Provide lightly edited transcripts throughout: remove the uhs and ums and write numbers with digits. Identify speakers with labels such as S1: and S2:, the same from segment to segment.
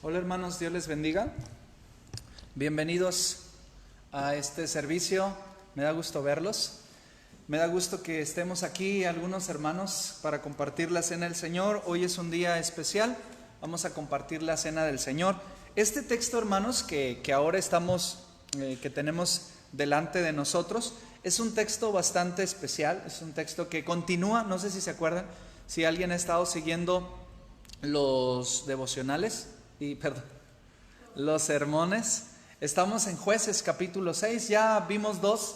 S1: Hola hermanos, Dios les bendiga. Bienvenidos a este servicio. Me da gusto verlos. Me da gusto que estemos aquí algunos hermanos para compartir la cena del Señor. Hoy es un día especial. Vamos a compartir la cena del Señor. Este texto, hermanos, que ahora que tenemos delante de nosotros, es un texto bastante especial. Es un texto que continúa, no sé si se acuerdan, si alguien ha estado siguiendo los devocionales los sermones. Estamos en Jueces capítulo 6, ya vimos 2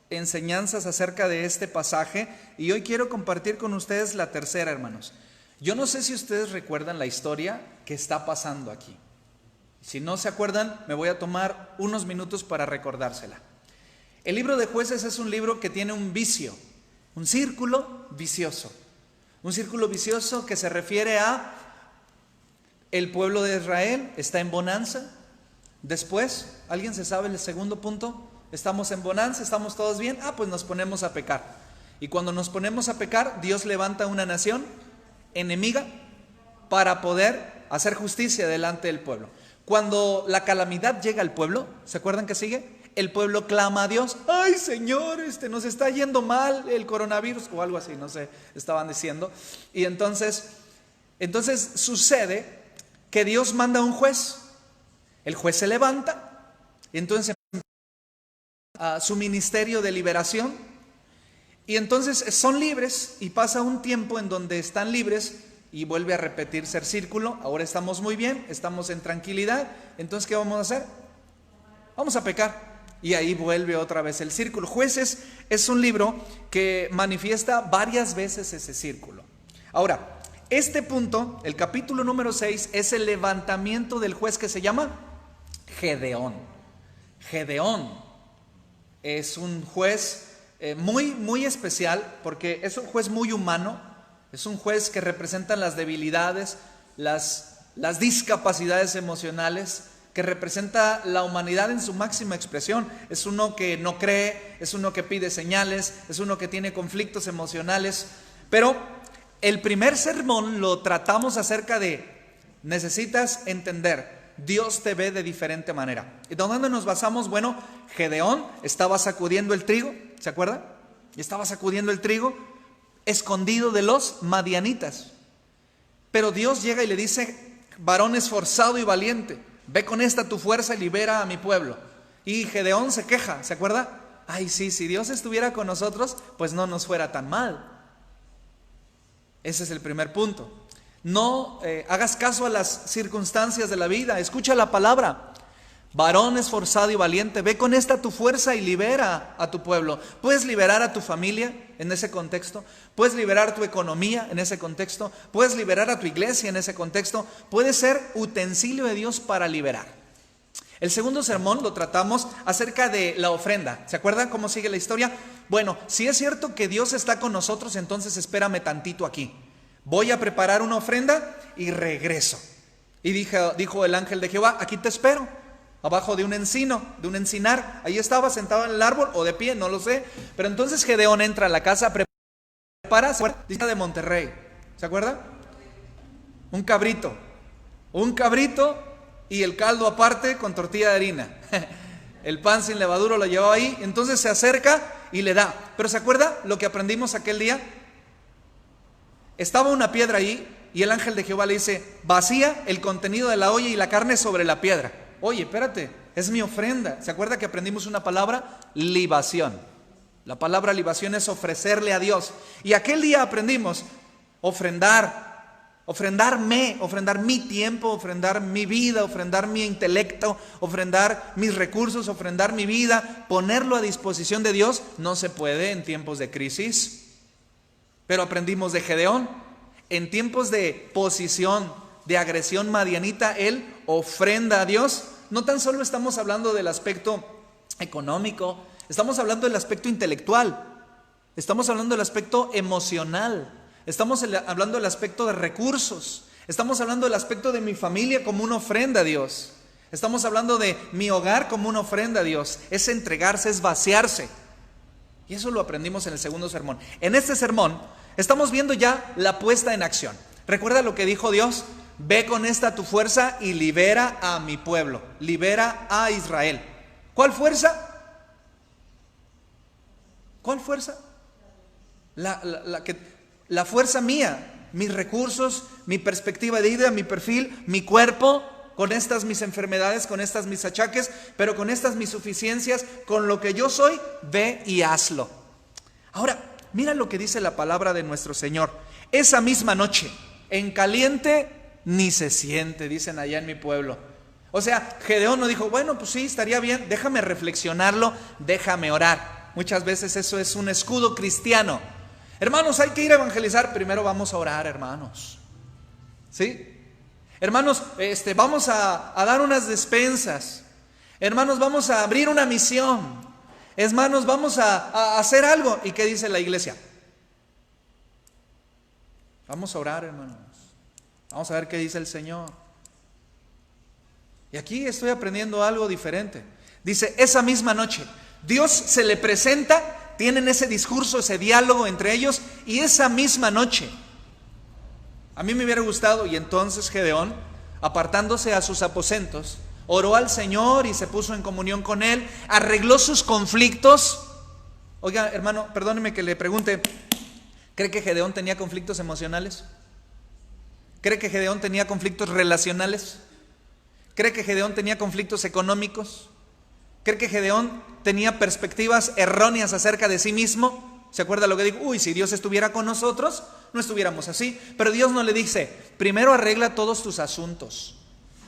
S1: enseñanzas acerca de este pasaje y hoy quiero compartir con ustedes la tercera, hermanos. Yo no sé si ustedes recuerdan la historia que está pasando aquí. Si no se acuerdan, me voy a tomar unos minutos para recordársela. El libro de Jueces es un libro que tiene un vicio, un círculo vicioso. Un círculo vicioso que se refiere a el pueblo de Israel está en bonanza. Después, ¿alguien se sabe el segundo punto? Estamos en bonanza, estamos todos bien. Pues nos ponemos a pecar. Y cuando nos ponemos a pecar, Dios levanta una nación enemiga para poder hacer justicia delante del pueblo. Cuando la calamidad llega al pueblo, ¿se acuerdan que sigue? El pueblo clama a Dios. ¡Ay, Señor, nos está yendo mal el coronavirus! O algo así, no sé, estaban diciendo. Y entonces sucede que Dios manda a un juez. El juez se levanta y entonces a su ministerio de liberación, y entonces son libres y pasa un tiempo en donde están libres y vuelve a repetirse el círculo. Ahora estamos muy bien, estamos en tranquilidad, entonces ¿qué vamos a hacer? Vamos a pecar y ahí vuelve otra vez el círculo. Jueces es un libro que manifiesta varias veces ese círculo. Ahora, este punto, el capítulo número 6, es el levantamiento del juez que se llama Gedeón. Gedeón es un juez muy especial porque es un juez muy humano, es un juez que representa las debilidades, las discapacidades emocionales, que representa la humanidad en su máxima expresión. Es uno que no cree, es uno que pide señales, es uno que tiene conflictos emocionales. Pero el primer sermón lo tratamos acerca de: necesitas entender, Dios te ve de diferente manera. ¿Y dónde nos basamos? Bueno, Gedeón estaba sacudiendo el trigo, ¿se acuerdan? Estaba sacudiendo el trigo escondido de los madianitas. Pero Dios llega y le dice: varón esforzado y valiente, ve con esta tu fuerza y libera a mi pueblo. Y Gedeón se queja, ¿se acuerda? Ay, sí, si Dios estuviera con nosotros, pues no nos fuera tan mal. Ese es el primer punto. No hagas caso a las circunstancias de la vida. Escucha la palabra. Varón esforzado y valiente, ve con esta tu fuerza y libera a tu pueblo. Puedes liberar a tu familia en ese contexto. Puedes liberar tu economía en ese contexto. Puedes liberar a tu iglesia en ese contexto. Puedes ser utensilio de Dios para liberar. El segundo sermón lo tratamos acerca de la ofrenda. ¿Se acuerdan cómo sigue la historia? Bueno, si es cierto que Dios está con nosotros, entonces espérame tantito aquí. Voy a preparar una ofrenda y regreso. Y dijo el ángel de Jehová: aquí te espero, abajo de un encino, de un encinar. Ahí estaba sentado en el árbol o de pie, no lo sé. Pero entonces Gedeón entra a la casa, prepara, dice de Monterrey. ¿Se acuerda? Un cabrito y el caldo aparte con tortilla de harina. El pan sin levadura lo llevaba ahí. Entonces se acerca y le da. Pero ¿se acuerda lo que aprendimos aquel día? Estaba una piedra ahí y el ángel de Jehová le dice: vacía el contenido de la olla y la carne sobre la piedra. Oye, espérate, es mi ofrenda. ¿Se acuerda que aprendimos una palabra? Libación. La palabra libación es ofrecerle a Dios. Y aquel día aprendimos ofrendar mi tiempo, ofrendar mi vida, ofrendar mi intelecto, ofrendar mis recursos, ofrendar mi vida, ponerlo a disposición de Dios. No se puede en tiempos de crisis. Pero aprendimos de Gedeón. En tiempos de posición, de agresión madianita, él ofrenda a Dios. No tan solo estamos hablando del aspecto económico, estamos hablando del aspecto intelectual, estamos hablando del aspecto emocional. Estamos hablando del aspecto de recursos. Estamos hablando del aspecto de mi familia como una ofrenda a Dios. Estamos hablando de mi hogar como una ofrenda a Dios. Es entregarse, es vaciarse. Y eso lo aprendimos en el segundo sermón. En este sermón estamos viendo ya la puesta en acción. ¿Recuerda lo que dijo Dios? ve con esta tu fuerza y libera a mi pueblo, libera a Israel. ¿Cuál fuerza? ¿Cuál fuerza? La fuerza mía, mis recursos, mi perspectiva de vida, mi perfil, mi cuerpo, con estas mis enfermedades, con estas mis achaques, pero con estas mis suficiencias, con lo que yo soy, ve y hazlo. Ahora, mira lo que dice la palabra de nuestro Señor. Esa misma noche, en caliente ni se siente, dicen allá en mi pueblo. O sea, Gedeón no dijo, bueno, pues sí, estaría bien, déjame reflexionarlo, déjame orar. Muchas veces eso es un escudo cristiano. Hermanos, hay que ir a evangelizar, primero vamos a orar, hermanos. ¿Sí? Hermanos, vamos a dar unas despensas. Hermanos, vamos a abrir una misión. Hermanos, vamos a hacer algo. ¿Y qué dice la iglesia? Vamos a orar, hermanos. Vamos a ver qué dice el Señor. Y aquí estoy aprendiendo algo diferente. Dice, esa misma noche, Dios se le presenta, tienen ese discurso, ese diálogo entre ellos, y esa misma noche, a mí me hubiera gustado, y entonces Gedeón, apartándose a sus aposentos, oró al Señor y se puso en comunión con Él, arregló sus conflictos. Oiga, hermano, perdóneme que le pregunte, ¿cree que Gedeón tenía conflictos emocionales? ¿Cree que Gedeón tenía conflictos relacionales? ¿Cree que Gedeón tenía conflictos económicos? ¿Cree que Gedeón tenía perspectivas erróneas acerca de sí mismo? ¿Se acuerda lo que digo? Uy, si Dios estuviera con nosotros, no estuviéramos así. Pero Dios no le dice, primero arregla todos tus asuntos.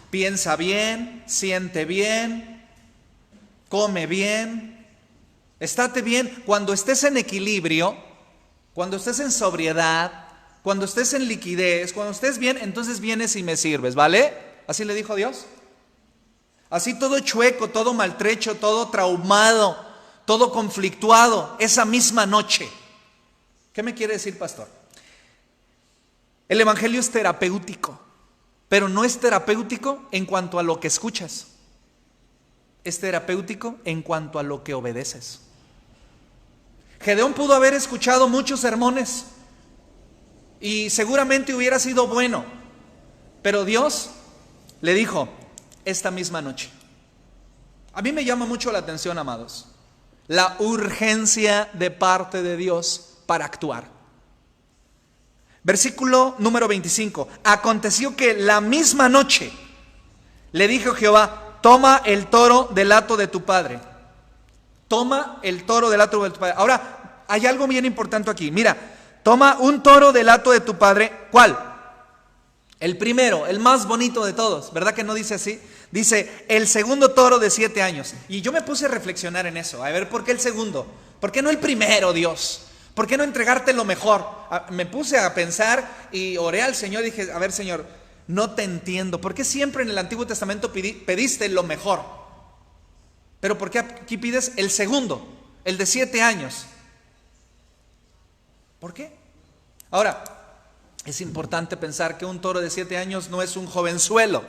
S1: Piensa bien, siente bien, come bien, estate bien. Cuando estés en equilibrio, cuando estés en sobriedad, cuando estés en liquidez, cuando estés bien, entonces vienes y me sirves, ¿vale? Así le dijo Dios. Así todo chueco, todo maltrecho, todo traumado, todo conflictuado, esa misma noche. ¿Qué me quiere decir, pastor? El evangelio es terapéutico, pero no es terapéutico en cuanto a lo que escuchas. Es terapéutico en cuanto a lo que obedeces. Gedeón pudo haber escuchado muchos sermones y seguramente hubiera sido bueno, pero Dios le dijo, esta misma noche. A mí me llama mucho la atención, amados, la urgencia de parte de Dios para actuar. Versículo número 25. Aconteció que la misma noche le dijo Jehová, toma el toro del hato de tu padre. Toma el toro del hato de tu padre. Ahora, hay algo bien importante aquí. Mira, toma un toro del hato de tu padre. ¿Cuál? El primero, el más bonito de todos, ¿verdad que no dice así? Dice, el segundo toro de 7 años. Y yo me puse a reflexionar en eso, a ver, ¿por qué el segundo? ¿Por qué no el primero, Dios? ¿Por qué no entregarte lo mejor? Me puse a pensar y oré al Señor y dije, a ver, Señor, no te entiendo. ¿Por qué siempre en el Antiguo Testamento pediste lo mejor? Pero ¿por qué aquí pides el segundo, el de 7 años? ¿Por qué? Ahora, es importante pensar que un toro de 7 años no es un jovenzuelo.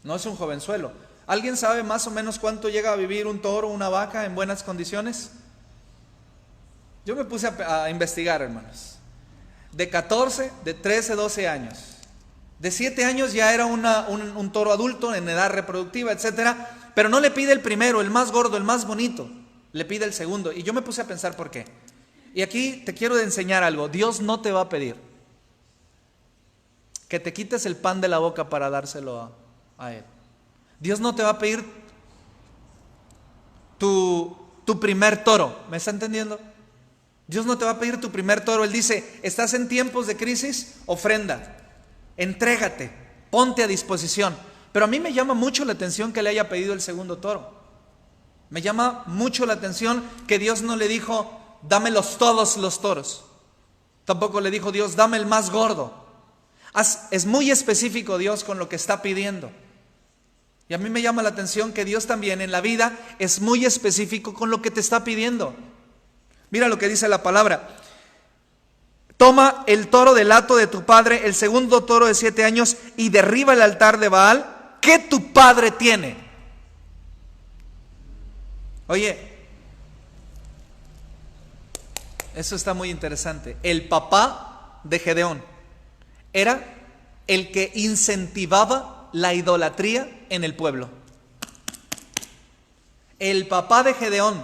S1: No es un jovenzuelo. ¿Alguien sabe más o menos cuánto llega a vivir un toro o una vaca en buenas condiciones? Yo me puse a investigar, hermanos. De 14, de 13, 12 años. De 7 años ya era un toro adulto en edad reproductiva, etcétera. Pero no le pide el primero, el más gordo, el más bonito. Le pide el segundo. Y yo me puse a pensar por qué. Y aquí te quiero enseñar algo. Dios no te va a pedir que te quites el pan de la boca para dárselo a Él. Dios no te va a pedir tu primer toro. ¿Me está entendiendo? Dios no te va a pedir tu primer toro. Él dice, estás en tiempos de crisis, ofrenda, entrégate, ponte a disposición. Pero a mí me llama mucho la atención que le haya pedido el segundo toro. Me llama mucho la atención que Dios no le dijo, dámelos todos los toros. Tampoco le dijo Dios, dame el más gordo. Es muy específico Dios con lo que está pidiendo. Y a mí me llama la atención que Dios también en la vida es muy específico con lo que te está pidiendo. Mira lo que dice la palabra. Toma el toro del hato de tu padre, el segundo toro de 7 años, y derriba el altar de Baal que tu padre tiene. Oye, eso está muy interesante. El papá de Gedeón era el que incentivaba la idolatría en el pueblo. El papá de Gedeón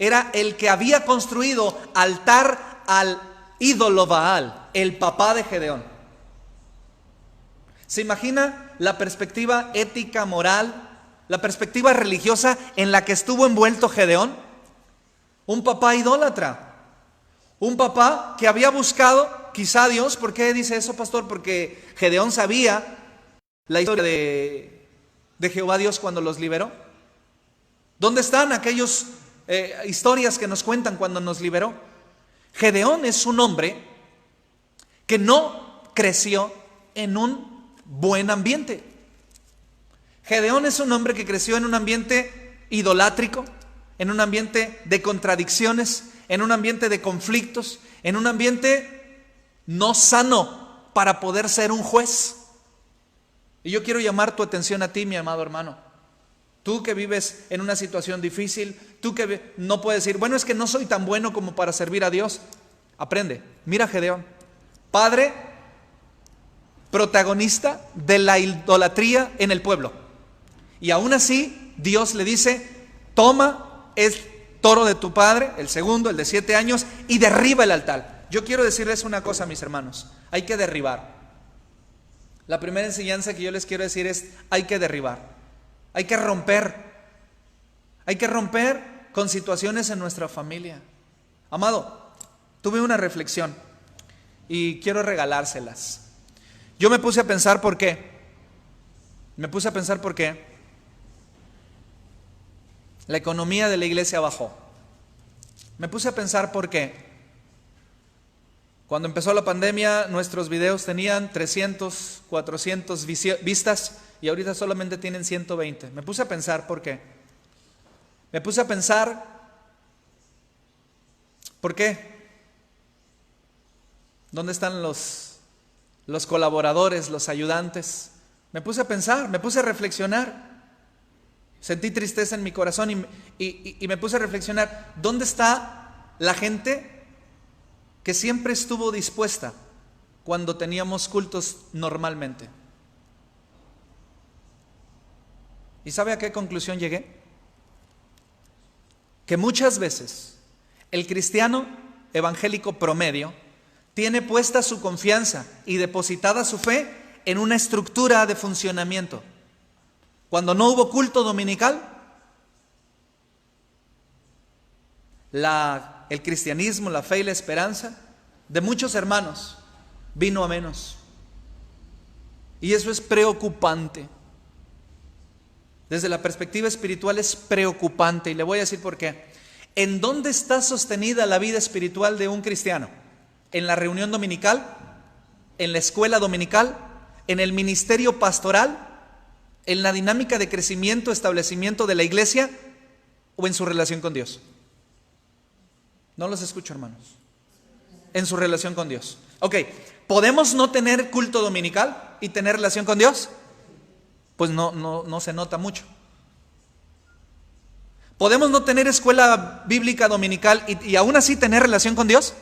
S1: era el que había construido altar al ídolo Baal, el papá de Gedeón. ¿Se imagina la perspectiva ética, moral, la perspectiva religiosa en la que estuvo envuelto Gedeón? Un papá idólatra, un papá que había buscado quizá a Dios. ¿Por qué dice eso, pastor? Porque Gedeón sabía la historia de Jehová Dios cuando los liberó. ¿Dónde están aquellas historias que nos cuentan cuando nos liberó? Gedeón es un hombre que no creció en un buen ambiente. Gedeón es un hombre que creció en un ambiente idolátrico, en un ambiente de contradicciones, en un ambiente de conflictos, en un ambiente no sano para poder ser un juez. Y yo quiero llamar tu atención a ti, mi amado hermano. Tú que vives en una situación difícil, tú que no puedes decir, bueno, es que no soy tan bueno como para servir a Dios. Aprende, mira a Gedeón, padre protagonista de la idolatría en el pueblo. Y aún así, Dios le dice, toma el toro de tu padre, el segundo, el de 7 años, y derriba el altar. Yo quiero decirles una cosa, mis hermanos, hay que derribar. La primera enseñanza que yo les quiero decir es, hay que derribar. Hay que romper con situaciones en nuestra familia. Amado, tuve una reflexión y quiero regalárselas. Yo me puse a pensar por qué. La economía de la iglesia bajó. Me puse a pensar por qué. Cuando empezó la pandemia, nuestros videos tenían 300, 400 vistas. Y ahorita solamente tienen 120. Me puse a pensar por qué. Me puse a pensar por qué. ¿Dónde están los colaboradores, los ayudantes? Me puse a pensar, me puse a reflexionar. Sentí tristeza en mi corazón y me puse a reflexionar. ¿Dónde está la gente que siempre estuvo dispuesta cuando teníamos cultos normalmente? ¿Y sabe a qué conclusión llegué? Que muchas veces el cristiano evangélico promedio tiene puesta su confianza y depositada su fe en una estructura de funcionamiento. Cuando no hubo culto dominical, el cristianismo, la fe y la esperanza de muchos hermanos vino a menos. Y eso es preocupante. Desde la perspectiva espiritual es preocupante y le voy a decir por qué. ¿En dónde está sostenida la vida espiritual de un cristiano? ¿En la reunión dominical? ¿En la escuela dominical? ¿En el ministerio pastoral? ¿En la dinámica de crecimiento, establecimiento de la iglesia? ¿O en su relación con Dios? No los escucho, hermanos. En su relación con Dios. Ok, ¿podemos no tener culto dominical y tener relación con Dios? Pues no se nota mucho. ¿Podemos no tener escuela bíblica dominical y aún así tener relación con Dios?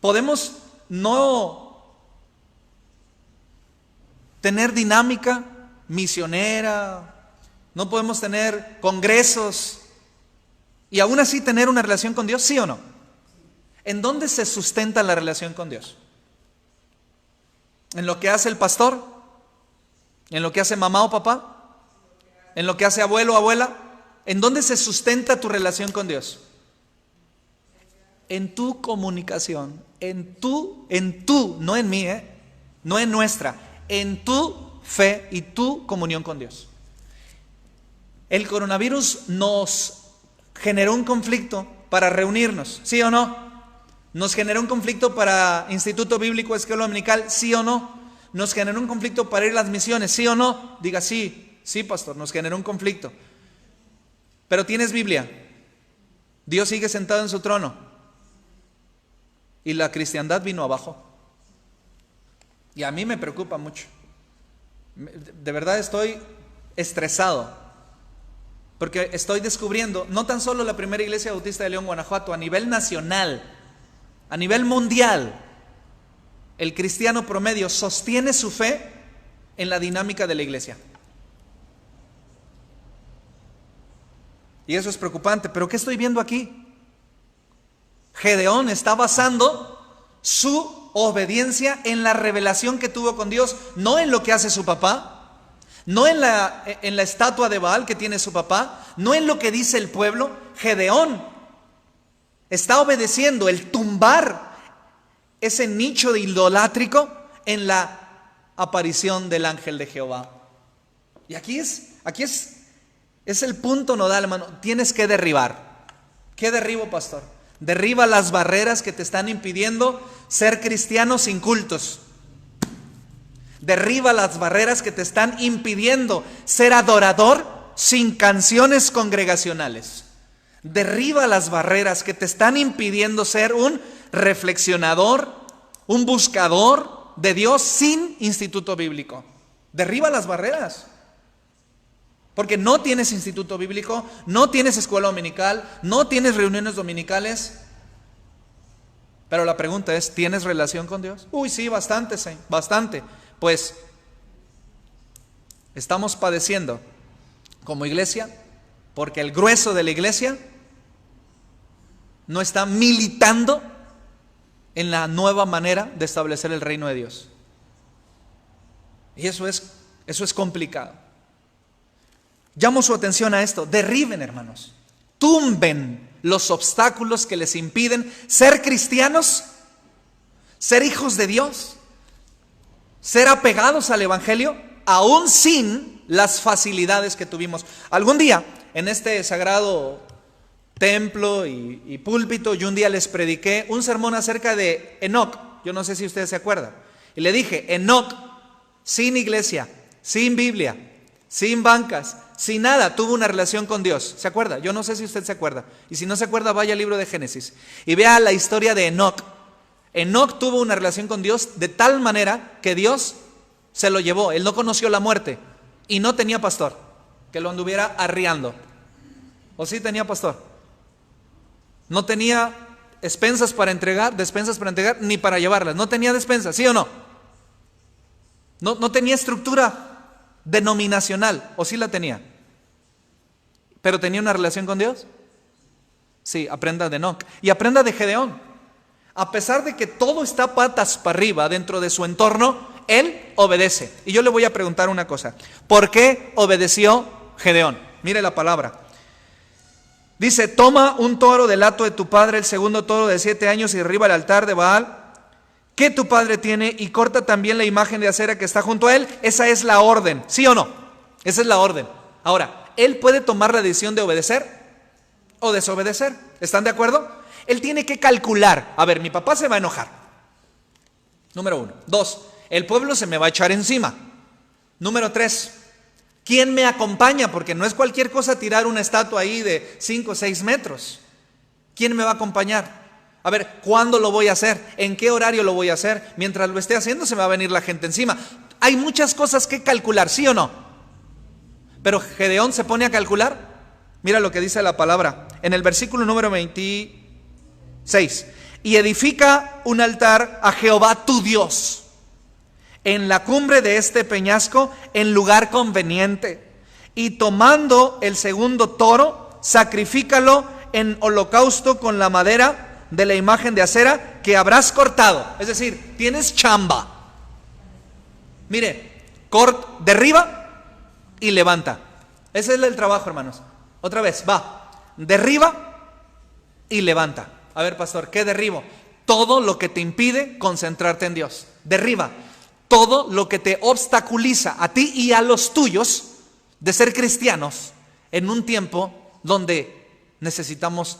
S1: ¿Podemos no tener dinámica misionera? ¿No podemos tener congresos y aún así tener una relación con Dios? ¿Sí o no? ¿En dónde se sustenta la relación con Dios? ¿En lo que hace el pastor? ¿En lo que hace mamá o papá? ¿En lo que hace abuelo o abuela? ¿En dónde se sustenta tu relación con Dios? En tu comunicación, en tu, no en mí, no en nuestra, en tu fe y tu comunión con Dios. El coronavirus nos generó un conflicto para reunirnos, ¿sí o no? Nos generó un conflicto para Instituto Bíblico Escuela Dominical, ¿sí o no? Nos generó un conflicto para ir a las misiones, ¿sí o no? Diga sí, sí, pastor, nos generó un conflicto. Pero tienes Biblia. Dios sigue sentado en su trono. Y la cristiandad vino abajo. Y a mí me preocupa mucho. De verdad estoy estresado. Porque estoy descubriendo, no tan solo la primera iglesia bautista de León, Guanajuato, a nivel nacional, a nivel mundial, el cristiano promedio sostiene su fe en la dinámica de la iglesia. Y eso es preocupante. ¿Pero qué estoy viendo aquí? Gedeón está basando su obediencia en la revelación que tuvo con Dios, no en lo que hace su papá, no en la estatua de Baal que tiene su papá, no en lo que dice el pueblo. Gedeón está obedeciendo el tumbar ese nicho de idolátrico en la aparición del ángel de Jehová. Y aquí es el punto nodal, hermano. Tienes que derribar. ¿Qué derribo, pastor? Derriba las barreras que te están impidiendo ser cristianos incultos. Derriba las barreras que te están impidiendo ser adorador sin canciones congregacionales. Derriba las barreras que te están impidiendo ser un reflexionador, un buscador de Dios sin instituto bíblico. Derriba las barreras. Porque no tienes instituto bíblico, no tienes escuela dominical, no tienes reuniones dominicales. Pero la pregunta es, ¿tienes relación con Dios? Uy, sí, bastante, sí, bastante. Pues estamos padeciendo como iglesia porque el grueso de la iglesia no está militando en la nueva manera de establecer el reino de Dios. Y eso es complicado. Llamo su atención a esto. Derriben, hermanos. Tumben los obstáculos que les impiden ser cristianos, ser hijos de Dios, ser apegados al evangelio, aún sin las facilidades que tuvimos. Algún día, en este sagrado templo y púlpito, yo un día les prediqué un sermón acerca de Enoc. Yo no sé si ustedes se acuerdan. Y le dije, Enoc, sin iglesia, sin Biblia, sin bancas, sin nada, tuvo una relación con Dios. ¿Se acuerda? Yo no sé si usted se acuerda. Y si no se acuerda, vaya al libro de Génesis y vea la historia de Enoc. Enoc tuvo una relación con Dios de tal manera que Dios se lo llevó. Él no conoció la muerte y no tenía pastor que lo anduviera arriando. ¿O sí tenía pastor? No tenía despensas para entregar, ni para llevarlas. No tenía despensas, ¿sí o no? No tenía estructura denominacional, ¿o sí la tenía? ¿Pero tenía una relación con Dios? Sí, aprenda de Enoc y aprenda de Gedeón. A pesar de que todo está patas para arriba dentro de su entorno, él obedece. Y yo le voy a preguntar una cosa. ¿Por qué obedeció Gedeón? Mire la palabra. Dice, toma un toro del hato de tu padre, el segundo toro de 7 años, y derriba el altar de Baal que tu padre tiene, y corta también la imagen de acera que está junto a él. Esa es la orden, ¿sí o no? Esa es la orden. Ahora, él puede tomar la decisión de obedecer o desobedecer. ¿Están de acuerdo? Él tiene que calcular. A ver, mi papá se va a enojar. Número 1. 2, el pueblo se me va a echar encima. Número 3, ¿quién me acompaña? Porque no es cualquier cosa tirar una estatua ahí de 5 o 6 metros. ¿Quién me va a acompañar? A ver, ¿cuándo lo voy a hacer? ¿En qué horario lo voy a hacer? Mientras lo esté haciendo se me va a venir la gente encima. Hay muchas cosas que calcular, ¿sí o no? Pero Gedeón se pone a calcular. Mira lo que dice la palabra en el versículo número 26. Y edifica un altar a Jehová tu Dios en la cumbre de este peñasco, en lugar conveniente. Y tomando el segundo toro, sacrifícalo en holocausto con la madera de la imagen de acera que habrás cortado. Es decir, tienes chamba. Mire, derriba y levanta. Ese es el trabajo, hermanos. Otra vez, va. Derriba y levanta. A ver, pastor, ¿qué derribo? Todo lo que te impide concentrarte en Dios. Derriba todo lo que te obstaculiza a ti y a los tuyos de ser cristianos en un tiempo donde necesitamos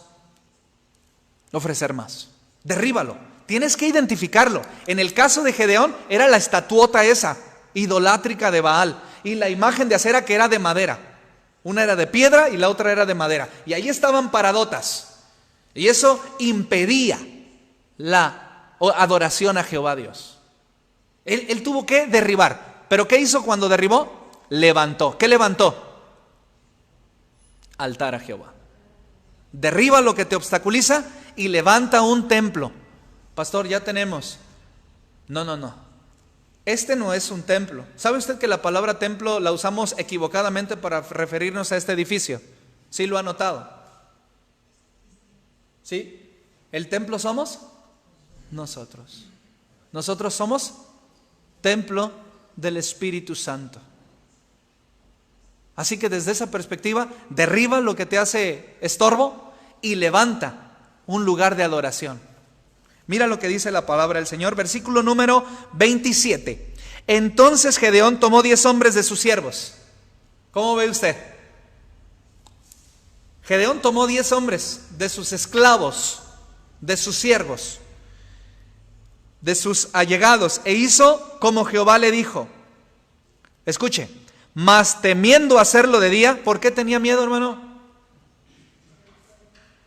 S1: ofrecer más. Derríbalo. Tienes que identificarlo. En el caso de Gedeón era la estatuota esa, idolátrica de Baal, y la imagen de acera que era de madera. Una era de piedra y la otra era de madera. Y ahí estaban paradotas. Y eso impedía la adoración a Jehová Dios. Él tuvo que derribar. ¿Pero qué hizo cuando derribó? Levantó. ¿Qué levantó? Altar a Jehová. Derriba lo que te obstaculiza y levanta un templo. Pastor, ya tenemos No, no, no. Este no es un templo. ¿Sabe usted que la palabra templo la usamos equivocadamente para referirnos a este edificio? ¿Sí lo ha notado? ¿Sí? ¿El templo somos? Nosotros. Nosotros somos templo del Espíritu Santo. Así que desde esa perspectiva, derriba lo que te hace estorbo y levanta un lugar de adoración. Mira lo que dice la palabra del Señor, versículo número 27. Entonces Gedeón tomó 10 hombres de sus siervos. ¿Cómo ve usted? Gedeón tomó 10 hombres de sus esclavos, de sus siervos, de sus allegados, e hizo como Jehová le dijo. Escuche, mas temiendo hacerlo de día. ¿Por qué tenía miedo, hermano?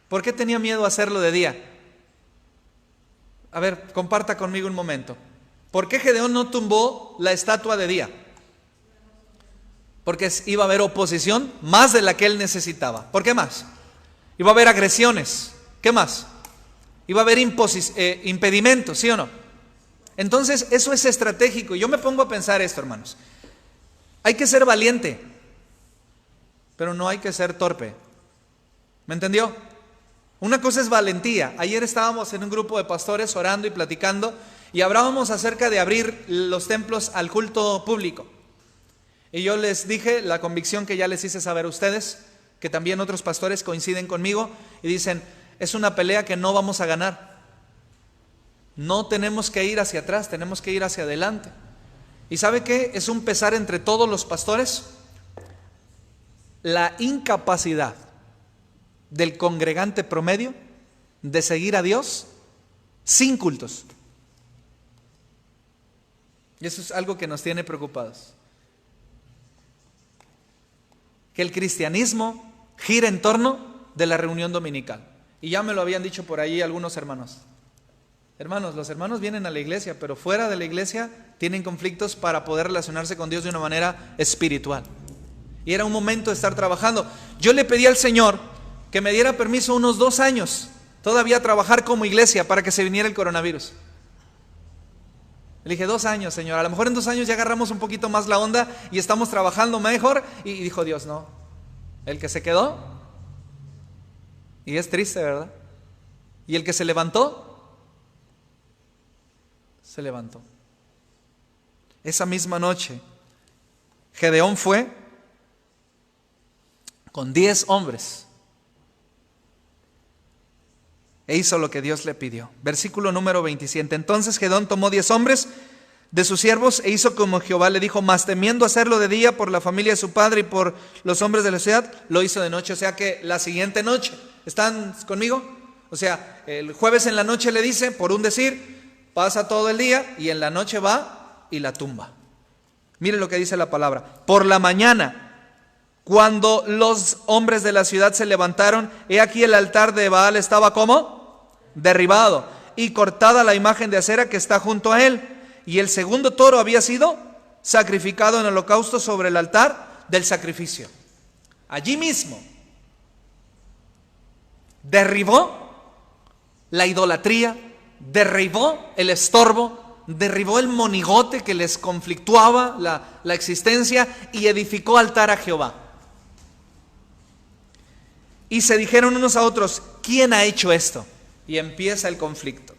S1: ¿Por qué tenía miedo hacerlo de día? A ver, comparta conmigo un momento. ¿Por qué Gedeón no tumbó la estatua de día? Porque iba a haber oposición más de la que él necesitaba. ¿Por qué más? Iba a haber agresiones. ¿Qué más? Iba a haber impedimentos, ¿sí o no? Entonces eso es estratégico. Yo me pongo a pensar esto, hermanos. Hay que ser valiente, pero no hay que ser torpe. ¿Me entendió? Una cosa es valentía. Ayer estábamos en un grupo de pastores orando y platicando y hablábamos acerca de abrir los templos al culto público. Y yo les dije la convicción que ya les hice saber a ustedes, que también otros pastores coinciden conmigo y dicen, es una pelea que no vamos a ganar. No tenemos que ir hacia atrás, tenemos que ir hacia adelante. ¿Y sabe qué? Es un pesar entre todos los pastores la incapacidad del congregante promedio de seguir a Dios sin cultos. Y eso es algo que nos tiene preocupados. Que el cristianismo gira en torno de la reunión dominical. Y ya me lo habían dicho por ahí algunos hermanos. Hermanos, los hermanos vienen a la iglesia, pero fuera de la iglesia tienen conflictos para poder relacionarse con Dios de una manera espiritual. Y era un momento de estar trabajando. Yo le pedí al Señor que me diera permiso unos 2 años todavía a trabajar como iglesia para que se viniera el coronavirus. Le dije, 2 años, Señor, a lo mejor en 2 años ya agarramos un poquito más la onda y estamos trabajando mejor. Y dijo Dios, no, el que se quedó, y es triste, ¿verdad? Y el que se levantó, se levantó. Esa misma noche, Gedeón fue con 10 hombres e hizo lo que Dios le pidió. Versículo número 27. Entonces Gedeón tomó 10 hombres de sus siervos e hizo como Jehová le dijo, mas temiendo hacerlo de día por la familia de su padre y por los hombres de la ciudad, lo hizo de noche. O sea que la siguiente noche, ¿están conmigo? O sea, el jueves en la noche le dice, por un decir, pasa todo el día y en la noche va y la tumba. Miren lo que dice la palabra. Por la mañana, cuando los hombres de la ciudad se levantaron, he aquí el altar de Baal estaba ¿cómo? Derribado y cortada la imagen de acera que está junto a él. Y el segundo toro había sido sacrificado en holocausto sobre el altar del sacrificio. Allí mismo derribó la idolatría, derribó el estorbo, derribó el monigote que les conflictuaba la existencia y edificó altar a Jehová. Y se dijeron unos a otros, ¿quién ha hecho esto? Y empieza el conflicto.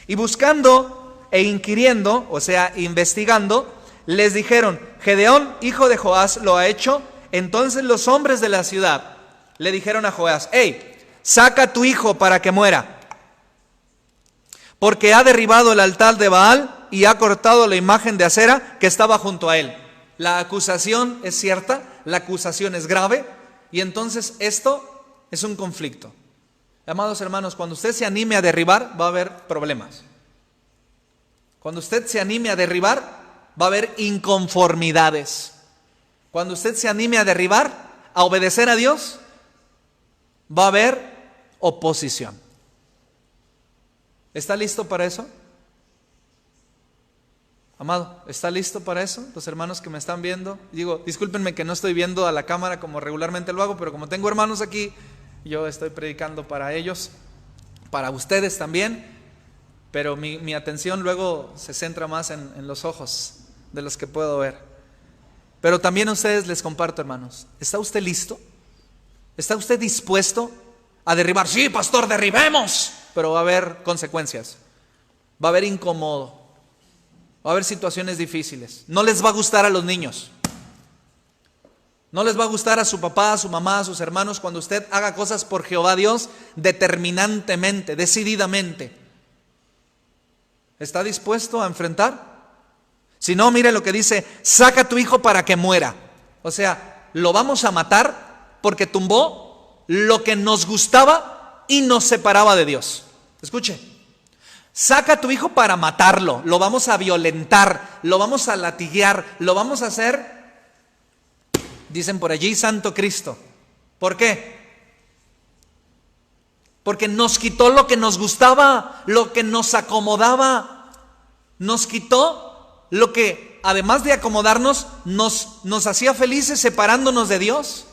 S1: Y buscando e inquiriendo, o sea, investigando, les dijeron, Gedeón, hijo de Joás, lo ha hecho. Entonces los hombres de la ciudad le dijeron a Joás, hey, saca a tu hijo para que muera, porque ha derribado el altar de Baal y ha cortado la imagen de acera que estaba junto a él. La acusación es cierta, la acusación es grave, y entonces esto es un conflicto. Amados hermanos, cuando usted se anime a derribar, va a haber problemas. Cuando usted se anime a derribar, va a haber inconformidades. Cuando usted se anime a derribar, a obedecer a Dios, va a haber oposición. ¿Está listo para eso? Amado, ¿está listo para eso? Los hermanos que me están viendo, digo, discúlpenme que no estoy viendo a la cámara como regularmente lo hago, pero como tengo hermanos aquí, yo estoy predicando para ellos, para ustedes también. pero mi atención luego se centra más en los ojos de los que puedo ver. Pero también a ustedes les comparto, hermanos, ¿está usted listo? ¿Está usted dispuesto a derribar? Sí, pastor, derribemos, pero va a haber consecuencias, va a haber incómodo, va a haber situaciones difíciles. No les va a gustar a los niños, no les va a gustar a su papá, a su mamá, a sus hermanos cuando usted haga cosas por Jehová Dios determinantemente, decididamente. ¿Está dispuesto a enfrentar? Si no, mire lo que dice: saca a tu hijo para que muera. O sea, lo vamos a matar porque tumbó lo que nos gustaba y nos separaba de Dios. Escuche, saca a tu hijo para matarlo, lo vamos a violentar, lo vamos a latiguear, lo vamos a hacer, dicen por allí, Santo Cristo. ¿Por qué? Porque nos quitó lo que nos gustaba, lo que nos acomodaba, nos quitó lo que, además de acomodarnos, nos hacía felices separándonos de Dios.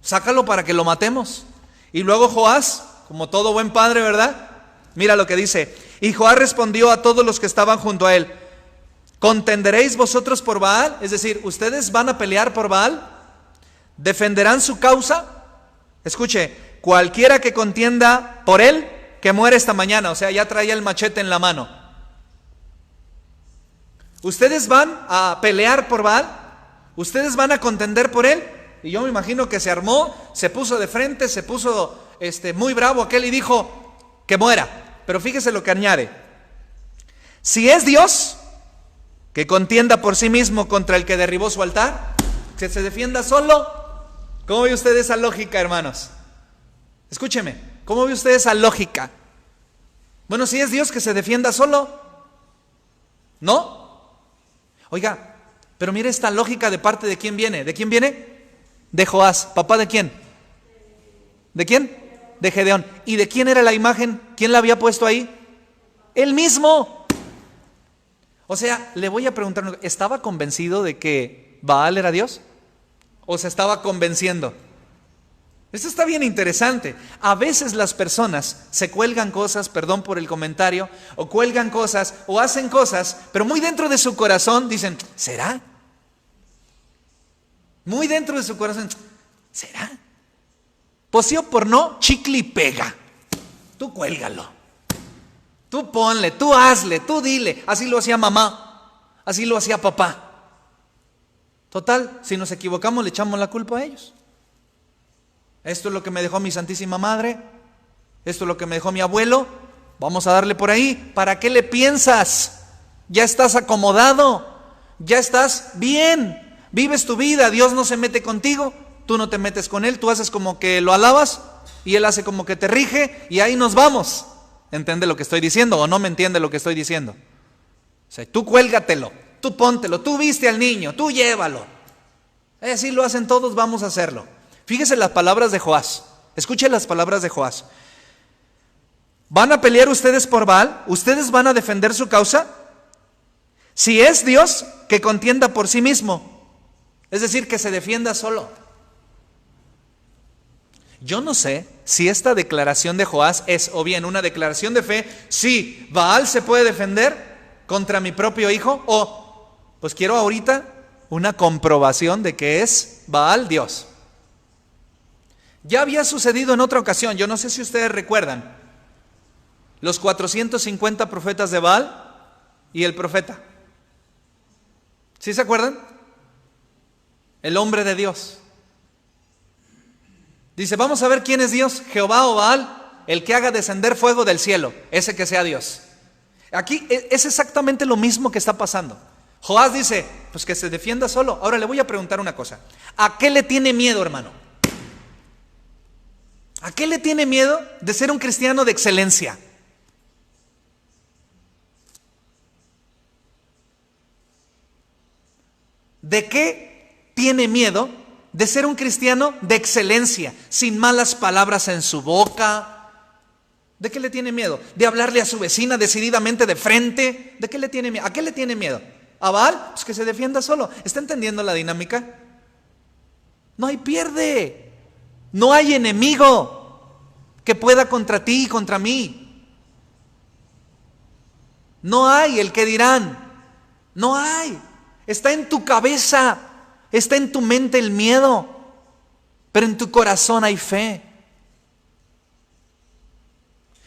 S1: Sácalo para que lo matemos. Y luego Joás, como todo buen padre, ¿verdad? Mira lo que dice: y Joás respondió a todos los que estaban junto a él: ¿contenderéis vosotros por Baal? Es decir, ¿ustedes van a pelear por Baal? ¿Defenderán su causa? Escuche, cualquiera que contienda por él, que muera esta mañana. O sea, ya traía el machete en la mano. ¿Ustedes van a pelear por Baal? ¿Ustedes van a contender por él? Y yo me imagino que se armó, se puso de frente, se puso muy bravo aquel y dijo que muera. Pero fíjese lo que añade: si es Dios, que contienda por sí mismo contra el que derribó su altar, que se defienda solo. ¿Cómo ve usted esa lógica, hermanos? Escúcheme, ¿cómo ve usted esa lógica? Bueno, si es Dios, que se defienda solo. ¿No? Oiga, pero mire esta lógica, ¿de parte de quién viene? ¿De quién viene? De Joás. ¿Papá de quién? ¿De quién? De Gedeón. ¿Y de quién era la imagen? ¿Quién la había puesto ahí? Él mismo. O sea, le voy a preguntar, ¿estaba convencido de que Baal era Dios? ¿O se estaba convenciendo? Esto está bien interesante. A veces las personas se cuelgan cosas, perdón por el comentario, o cuelgan cosas, o hacen cosas, pero muy dentro de su corazón dicen: ¿será? Muy dentro de su corazón, ¿será? Pues sí o por no, chicle y pega. Tú cuélgalo, tú ponle, tú hazle, tú dile. Así lo hacía mamá, así lo hacía papá. Total, si nos equivocamos le echamos la culpa a ellos. Esto es lo que me dejó mi Santísima Madre, esto es lo que me dejó mi abuelo, vamos a darle por ahí. ¿Para qué le piensas? Ya estás acomodado, ya estás bien, vives tu vida, Dios no se mete contigo, tú no te metes con Él, tú haces como que lo alabas y Él hace como que te rige y ahí nos vamos. ¿Entiende lo que estoy diciendo o no me entiende lo que estoy diciendo? O sea, tú cuélgatelo, tú póntelo, tú viste al niño, tú llévalo. Así lo hacen todos, vamos a hacerlo. Fíjese las palabras de Joás. Escuche las palabras de Joás. ¿Van a pelear ustedes por Baal? ¿Ustedes van a defender su causa? Si es Dios, que contienda por sí mismo. Es decir, que se defienda solo. Yo no sé si esta declaración de Joás es o bien una declaración de fe: sí, Baal se puede defender contra mi propio hijo, o pues quiero ahorita una comprobación de que es Baal Dios. Ya había sucedido en otra ocasión, yo no sé si ustedes recuerdan, los 450 profetas de Baal y el profeta. ¿Sí se acuerdan? El hombre de Dios. Dice: vamos a ver quién es Dios, Jehová o Baal, el que haga descender fuego del cielo, ese que sea Dios. Aquí es exactamente lo mismo que está pasando. Joás dice: pues que se defienda solo. Ahora le voy a preguntar una cosa: ¿a qué le tiene miedo, hermano? ¿A qué le tiene miedo de ser un cristiano de excelencia? ¿De qué tiene miedo de ser un cristiano de excelencia, sin malas palabras en su boca? ¿De qué le tiene miedo? ¿De hablarle a su vecina decididamente de frente? ¿De qué le tiene miedo? ¿A qué le tiene miedo? ¿A Baal? Pues que se defienda solo. ¿Está entendiendo la dinámica? No hay pierde. No hay enemigo que pueda contra ti y contra mí. No hay el que dirán. No hay. Está en tu cabeza, está en tu mente el miedo, pero en tu corazón hay fe.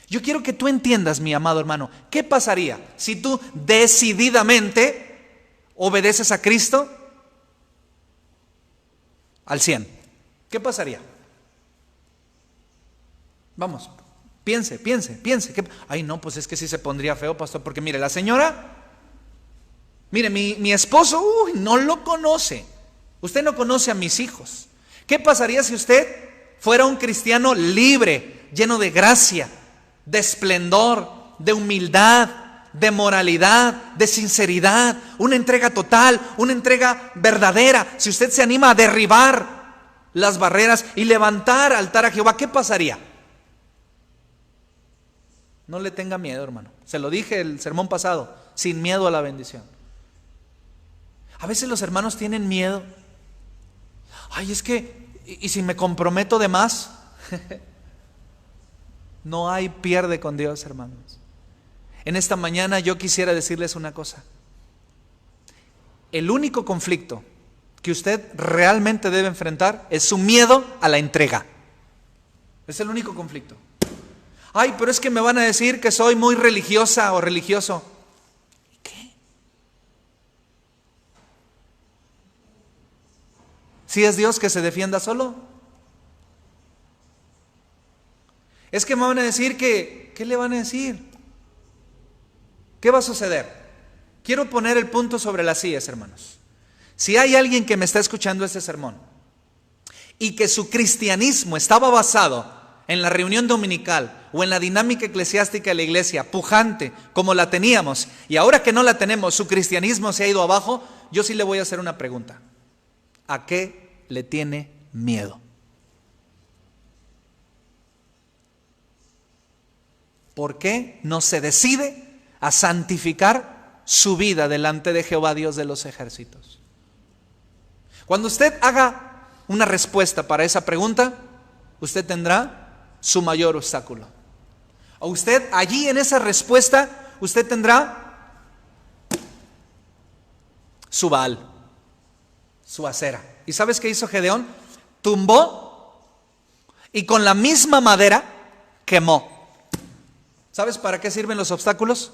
S1: Yo quiero que tú entiendas, mi amado hermano, ¿qué pasaría si tú decididamente obedeces a Cristo al 100? ¿Qué pasaría? Vamos, piense. Ay, no, pues es que sí se pondría feo, pastor, porque mire, la señora, mire, mi esposo, no lo conoce. Usted no conoce a mis hijos. ¿Qué pasaría si usted fuera un cristiano libre, lleno de gracia, de esplendor, de humildad, de moralidad, de sinceridad, una entrega total, una entrega verdadera? Si usted se anima a derribar las barreras y levantar altar a Jehová, ¿qué pasaría? No le tenga miedo, hermano. Se lo dije el sermón pasado, sin miedo a la bendición. A veces los hermanos tienen miedo. Ay, es que, ¿y si me comprometo de más? No hay pierde con Dios, hermanos. En esta mañana yo quisiera decirles una cosa. El único conflicto que usted realmente debe enfrentar es su miedo a la entrega. Es el único conflicto. Ay, pero es que me van a decir que soy muy religiosa o religioso. ¿Y qué? ¿Si es Dios que se defienda solo? Es que me van a decir que, ¿qué le van a decir? ¿Qué va a suceder? Quiero poner el punto sobre las sillas, hermanos. Si hay alguien que me está escuchando este sermón y que su cristianismo estaba basado en la reunión dominical o en la dinámica eclesiástica de la iglesia, pujante como la teníamos, y ahora que no la tenemos, su cristianismo se ha ido abajo, yo sí le voy a hacer una pregunta. ¿A qué le tiene miedo? ¿Por qué no se decide a santificar su vida delante de Jehová, Dios de los ejércitos? Cuando usted haga una respuesta para esa pregunta, usted tendrá su mayor obstáculo. O usted allí en esa respuesta, usted tendrá su Baal, su acera. ¿Y sabes qué hizo Gedeón? Tumbó y con la misma madera quemó. ¿Sabes para qué sirven los obstáculos?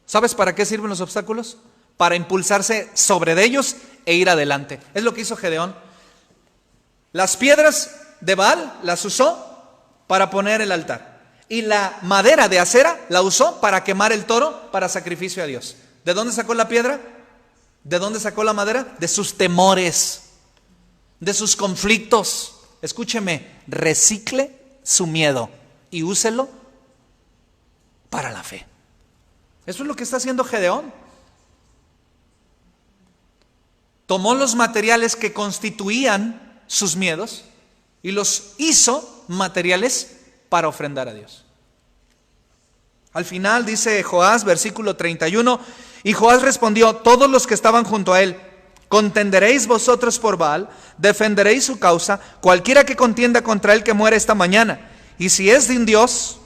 S1: ¿Sabes para qué sirven los obstáculos? Para impulsarse sobre de ellos e ir adelante. Es lo que hizo Gedeón. Las piedras de Baal las usó para poner el altar. Y la madera de acera la usó para quemar el toro para sacrificio a Dios. ¿De dónde sacó la piedra? ¿De dónde sacó la madera? De sus temores, de sus conflictos. Escúcheme, recicle su miedo y úselo para la fe. Eso es lo que está haciendo Gedeón. Tomó los materiales que constituían sus miedos y los hizo materiales para ofrendar a Dios. Al final dice Joás, versículo 31, y Joás respondió: todos los que estaban junto a él, ¿contenderéis vosotros por Baal? ¿Defenderéis su causa? Cualquiera que contienda contra él que muera esta mañana. Y si es de un Dios,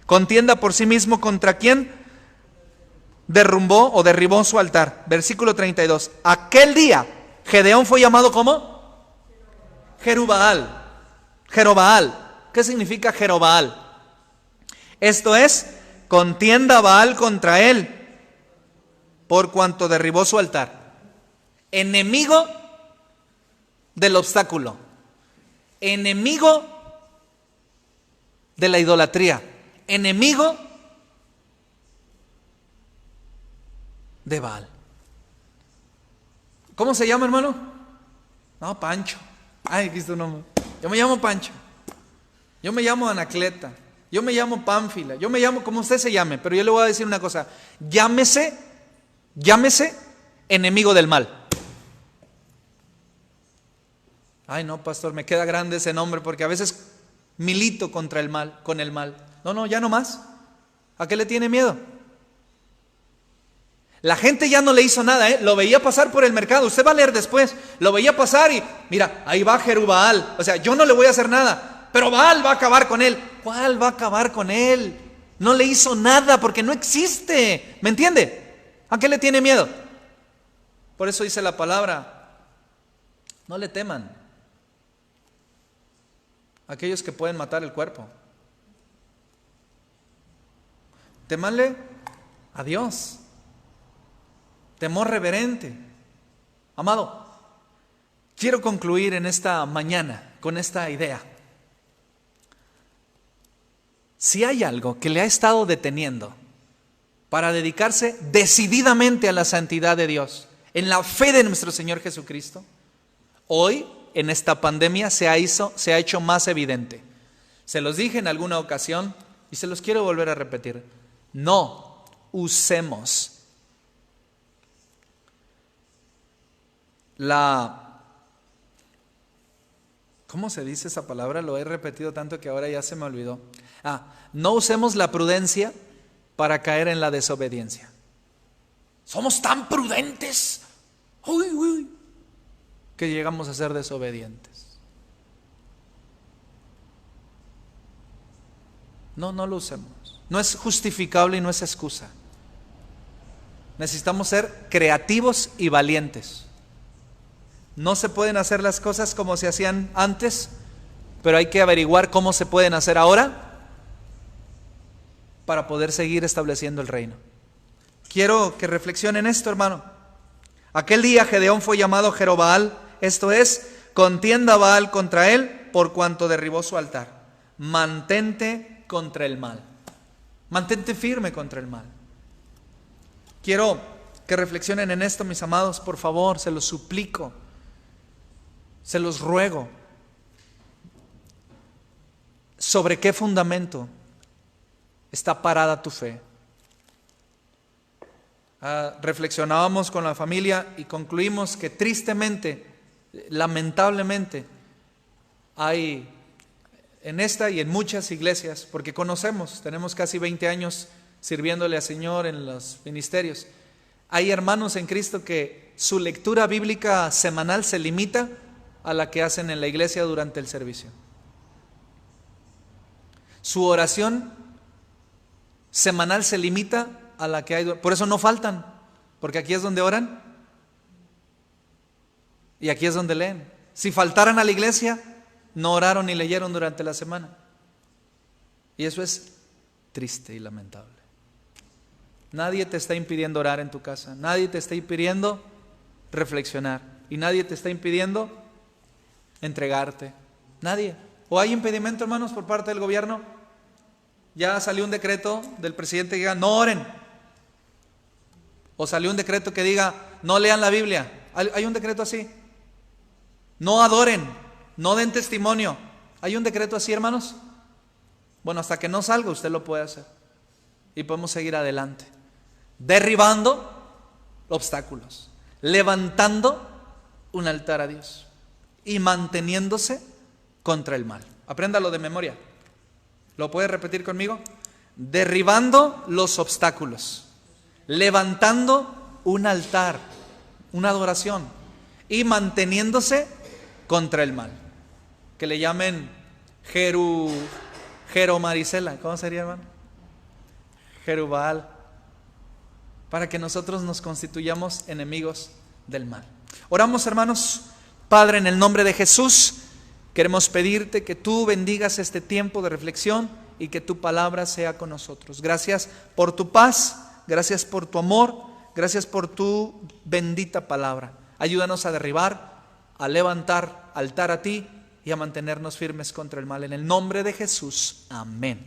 S1: contienda por sí mismo contra quien derrumbó o derribó su altar. Versículo 32. Aquel día Gedeón fue llamado ¿cómo? Jerubaal. Jerobaal. ¿Qué significa Jerobaal? Esto es, contienda Baal contra él por cuanto derribó su altar. Enemigo del obstáculo. Enemigo de la idolatría. Enemigo de Baal. ¿Cómo se llama, hermano? No, Pancho. Ay, aquí está un nombre. Yo me llamo Pancho. Yo me llamo Anacleta. Yo me llamo Pánfila. Yo me llamo como usted se llame. Pero yo le voy a decir una cosa. Llámese enemigo del mal. Ay, no, pastor, me queda grande ese nombre porque a veces milito contra el mal, con el mal. No, ya no más. ¿A qué le tiene miedo? La gente ya no le hizo nada, lo veía pasar por el mercado. Usted va a leer después. Lo veía pasar y mira, ahí va Jerubaal. O sea, yo no le voy a hacer nada, pero Baal va a acabar con él. ¿Cuál va a acabar con él? No le hizo nada porque no existe. ¿Me entiende? ¿A qué le tiene miedo? Por eso dice la palabra, no le teman a aquellos que pueden matar el cuerpo. Temanle a Dios. Temor reverente. Amado, quiero concluir en esta mañana con esta idea. Si hay algo que le ha estado deteniendo para dedicarse decididamente a la santidad de Dios, en la fe de nuestro Señor Jesucristo, hoy en esta pandemia se ha hecho más evidente. Se los dije en alguna ocasión y se los quiero volver a repetir. No usemos ¿cómo se dice esa palabra? Lo he repetido tanto que ahora ya se me olvidó. No usemos la prudencia para caer en la desobediencia. Somos tan prudentes que llegamos a ser desobedientes. No lo usemos. No es justificable y no es excusa. Necesitamos ser creativos y valientes. No se pueden hacer las cosas como se hacían antes, pero hay que averiguar cómo se pueden hacer ahora para poder seguir estableciendo el reino. Quiero que reflexionen esto, hermano. Aquel día Gedeón fue llamado Jerobbaal, esto es, contienda Baal contra él por cuanto derribó su altar. Mantente contra el mal. Mantente firme contra el mal. Quiero que reflexionen en esto, mis amados, por favor, se los suplico. Se los ruego. ¿Sobre qué fundamento está parada tu fe? Reflexionábamos con la familia y concluimos que tristemente, lamentablemente, hay en esta y en muchas iglesias, porque tenemos casi 20 años sirviéndole al Señor en los ministerios. Hay hermanos en Cristo que su lectura bíblica semanal se limita a la que hacen en la iglesia durante el servicio. Su oración semanal se limita a la que hay. Por eso no faltan, porque aquí es donde oran y aquí es donde leen. Si faltaran a la iglesia, no oraron ni leyeron durante la semana. Y eso es triste y lamentable. Nadie te está impidiendo orar en tu casa, nadie te está impidiendo reflexionar y nadie te está impidiendo entregarte. Nadie. ¿O hay impedimento, hermanos, por parte del gobierno? Ya salió un decreto del presidente que diga no oren. O salió un decreto que diga no lean la Biblia. ¿Hay un decreto así? No adoren, no den testimonio. ¿Hay un decreto así, hermanos? Bueno, hasta que no salga usted lo puede hacer. Y podemos seguir adelante. Derribando obstáculos. Levantando un altar a Dios. Y manteniéndose contra el mal. Apréndalo de memoria. ¿Lo puede repetir conmigo? Derribando los obstáculos. Levantando un altar, una adoración. Y manteniéndose contra el mal. Que le llamen Marisela. ¿Cómo sería, hermano? Jerubbaal. Para que nosotros nos constituyamos enemigos del mal. Oramos, hermanos. Padre, en el nombre de Jesús, queremos pedirte que tú bendigas este tiempo de reflexión y que tu palabra sea con nosotros. Gracias por tu paz, gracias por tu amor, gracias por tu bendita palabra. Ayúdanos a derribar, a levantar altar a ti y a mantenernos firmes contra el mal. En el nombre de Jesús, amén.